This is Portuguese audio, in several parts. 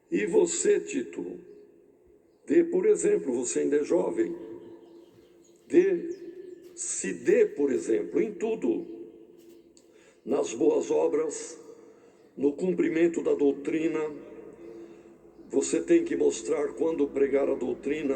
E você, Tito, dê, por exemplo, você ainda é jovem, se dê, por exemplo, em tudo, nas boas obras, no cumprimento da doutrina. Você tem que mostrar, quando pregar a doutrina,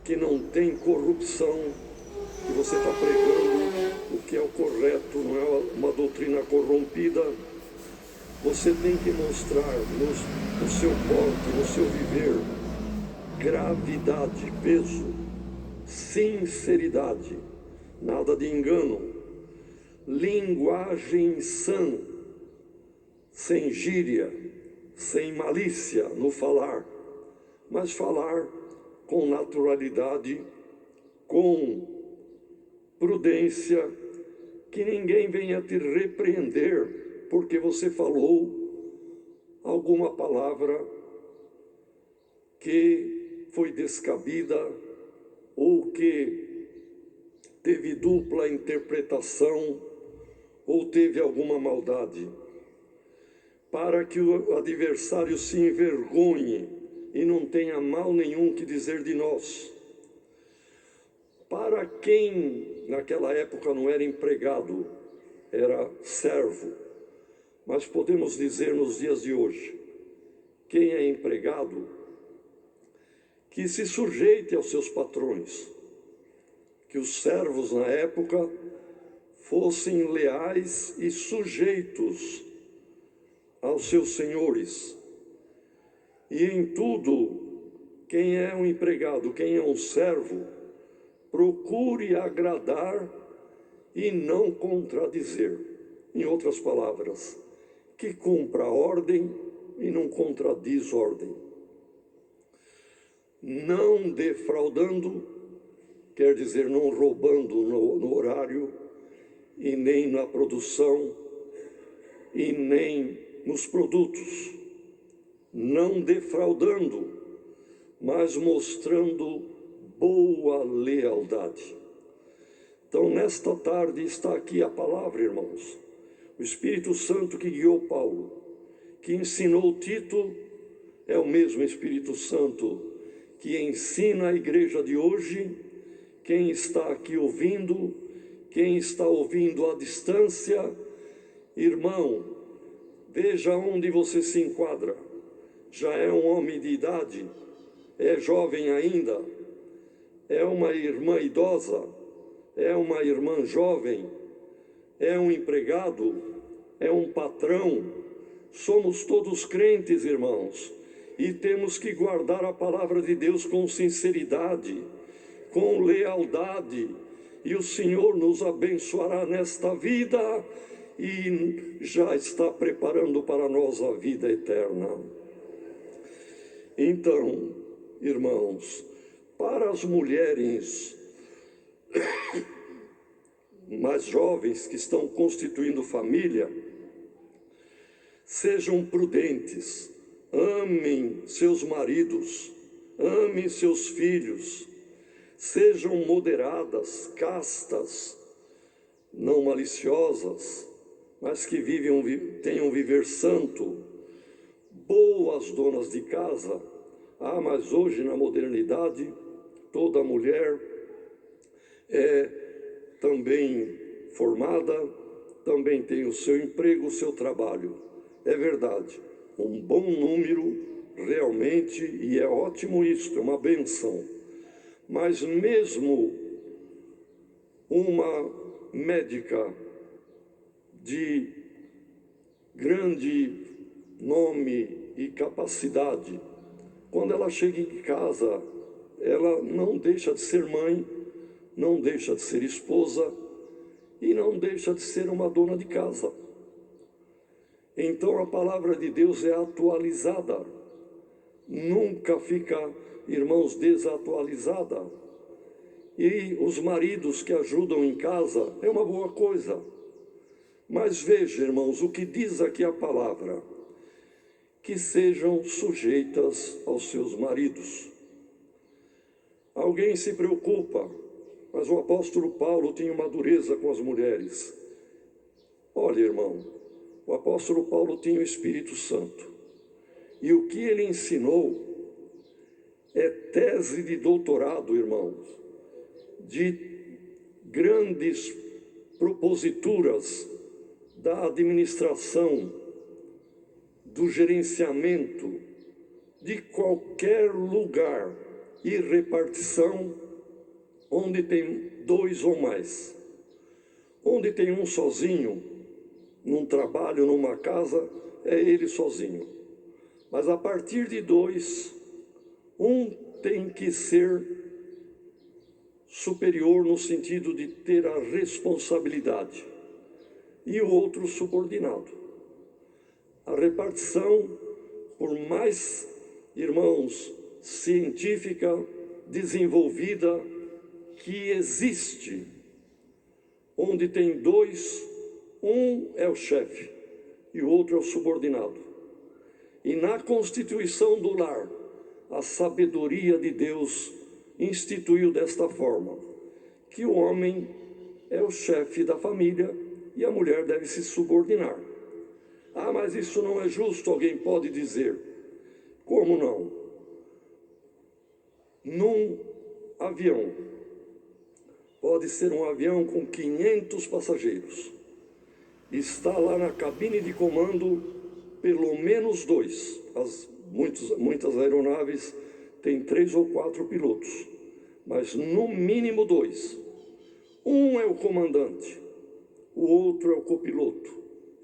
que não tem corrupção, que você está pregando o que é o correto, não é uma doutrina corrompida. Você tem que mostrar no seu porte, no seu viver, gravidade, peso, sinceridade, nada de engano, linguagem sã, sem gíria, sem malícia no falar, mas falar com naturalidade, com prudência, que ninguém venha te repreender porque você falou alguma palavra que foi descabida ou que teve dupla interpretação ou teve alguma maldade, para que o adversário se envergonhe e não tenha mal nenhum que dizer de nós. Para quem naquela época não era empregado, era servo, mas podemos dizer nos dias de hoje, quem é empregado, que se sujeite aos seus patrões, que os servos na época fossem leais e sujeitos aos seus senhores. E em tudo, quem é um empregado, quem é um servo, procure agradar e não contradizer. Em outras palavras, que cumpra a ordem e não contradiz ordem. Não defraudando, quer dizer, não roubando no horário, e nem na produção, e nem nos produtos. Não defraudando, mas mostrando boa lealdade. Então, nesta tarde está aqui a palavra, irmãos. O Espírito Santo que guiou Paulo, que ensinou Tito, é o mesmo Espírito Santo que ensina a igreja de hoje. Quem está aqui ouvindo, quem está ouvindo à distância, irmão, veja onde você se enquadra. Já é um homem de idade, é jovem ainda, é uma irmã idosa, é uma irmã jovem, é um empregado, é um patrão. Somos todos crentes, irmãos, e temos que guardar a palavra de Deus com sinceridade, com lealdade, e o Senhor nos abençoará nesta vida e já está preparando para nós a vida eterna. Então, irmãos, para as mulheres mais jovens que estão constituindo família, sejam prudentes, amem seus maridos, amem seus filhos, sejam moderadas, castas, não maliciosas, mas que tenham viver santo, boas donas de casa. Mas hoje na modernidade, toda mulher é também formada, também tem o seu emprego, o seu trabalho. É verdade, um bom número realmente, e é ótimo isto, é uma benção. Mas mesmo uma médica de grande nome e capacidade, quando ela chega em casa, ela não deixa de ser mãe, não deixa de ser esposa e não deixa de ser uma dona de casa. Então a palavra de Deus é atualizada, nunca fica, irmãos, desatualizada. E os maridos que ajudam em casa é uma boa coisa. Mas veja, irmãos, o que diz aqui a palavra: que sejam sujeitas aos seus maridos. Alguém se preocupa, mas o apóstolo Paulo tinha uma dureza com as mulheres. Olha, irmão, o apóstolo Paulo tinha o Espírito Santo. E o que ele ensinou é tese de doutorado, irmãos, de grandes proposituras da administração, do gerenciamento de qualquer lugar e repartição onde tem dois ou mais. Onde tem um sozinho, num trabalho, numa casa, é ele sozinho. Mas a partir de dois, um tem que ser superior no sentido de ter a responsabilidade e o outro subordinado. A repartição, por mais, irmãos, científica, desenvolvida que existe, onde tem dois, um é o chefe e o outro é o subordinado. E na constituição do lar, a sabedoria de Deus instituiu desta forma, que o homem é o chefe da família e a mulher deve se subordinar. Ah, mas isso não é justo, alguém pode dizer. Como não? Num avião, pode ser um avião com 500 passageiros. Está lá na cabine de comando pelo menos dois. Muitas aeronaves têm 3 ou 4 pilotos, mas no mínimo 2. Um é o comandante, o outro é o copiloto,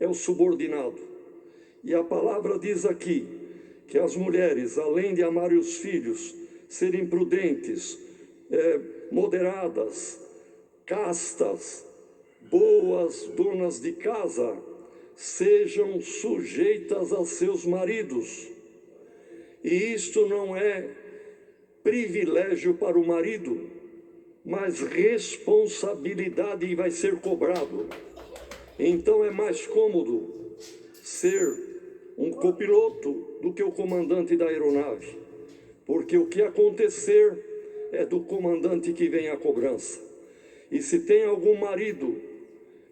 é o subordinado. E a palavra diz aqui que as mulheres, além de amarem os filhos, serem prudentes, moderadas, castas, boas donas de casa, sejam sujeitas aos seus maridos. E isto não é privilégio para o marido, mas responsabilidade, e vai ser cobrado. Então é mais cômodo ser um copiloto do que o comandante da aeronave, porque o que acontecer é do comandante que vem a cobrança. E se tem algum marido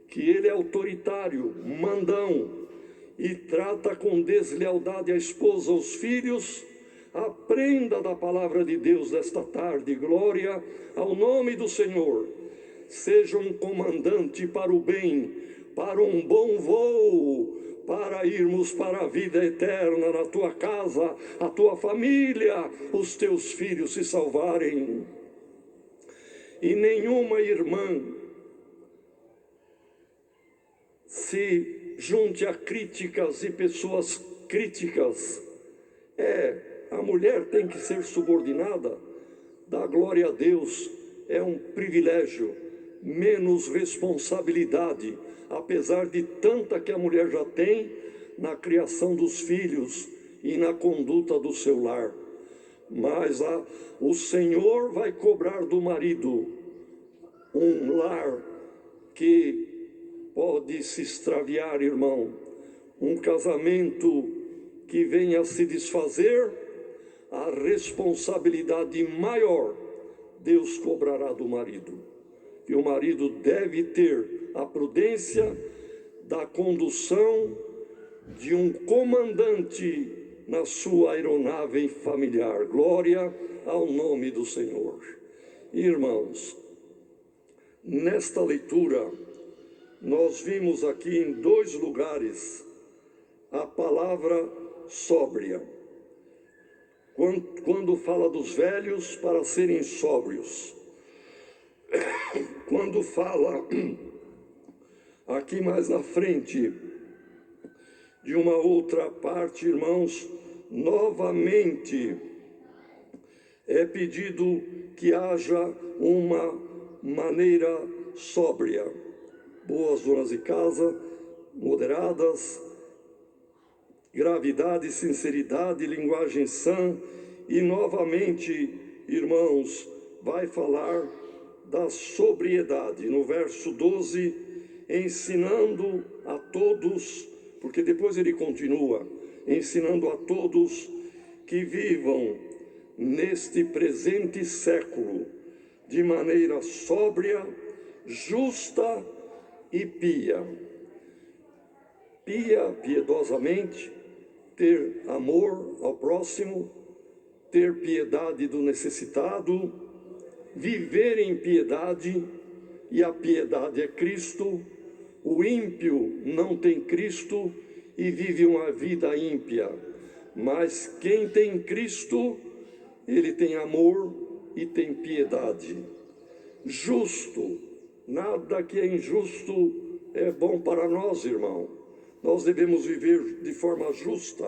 que ele é autoritário, mandão, e trata com deslealdade a esposa, os filhos, aprenda da palavra de Deus desta tarde, glória ao nome do Senhor. Seja um comandante para o bem, para um bom voo, para irmos para a vida eterna na tua casa, a tua família, os teus filhos se salvarem. E nenhuma irmã se junte a críticas e pessoas críticas. A mulher tem que ser subordinada. Dá glória a Deus, é um privilégio, menos responsabilidade, apesar de tanta que a mulher já tem na criação dos filhos e na conduta do seu lar. Mas o Senhor vai cobrar do marido um lar que pode se extraviar, irmão, um casamento que venha a se desfazer, a responsabilidade maior Deus cobrará do marido. E o marido deve ter a prudência da condução de um comandante na sua aeronave familiar. Glória ao nome do Senhor. Irmãos, nesta leitura, nós vimos aqui em 2 lugares a palavra sóbria. Quando fala dos velhos para serem sóbrios. Quando fala aqui mais na frente de uma outra parte, irmãos, novamente é pedido que haja uma maneira sóbria. Boas donas de casa, moderadas, gravidade, sinceridade, linguagem sã. E novamente, irmãos, vai falar da sobriedade. No verso 12, ensinando a todos, porque depois ele continua, ensinando a todos que vivam neste presente século de maneira sóbria, justa e pia. Piedosamente, ter amor ao próximo, ter piedade do necessitado, viver em piedade, e a piedade é Cristo. O ímpio não tem Cristo e vive uma vida ímpia, mas quem tem Cristo, ele tem amor e tem piedade. Justo, nada que é injusto é bom para nós, irmão. Nós devemos viver de forma justa,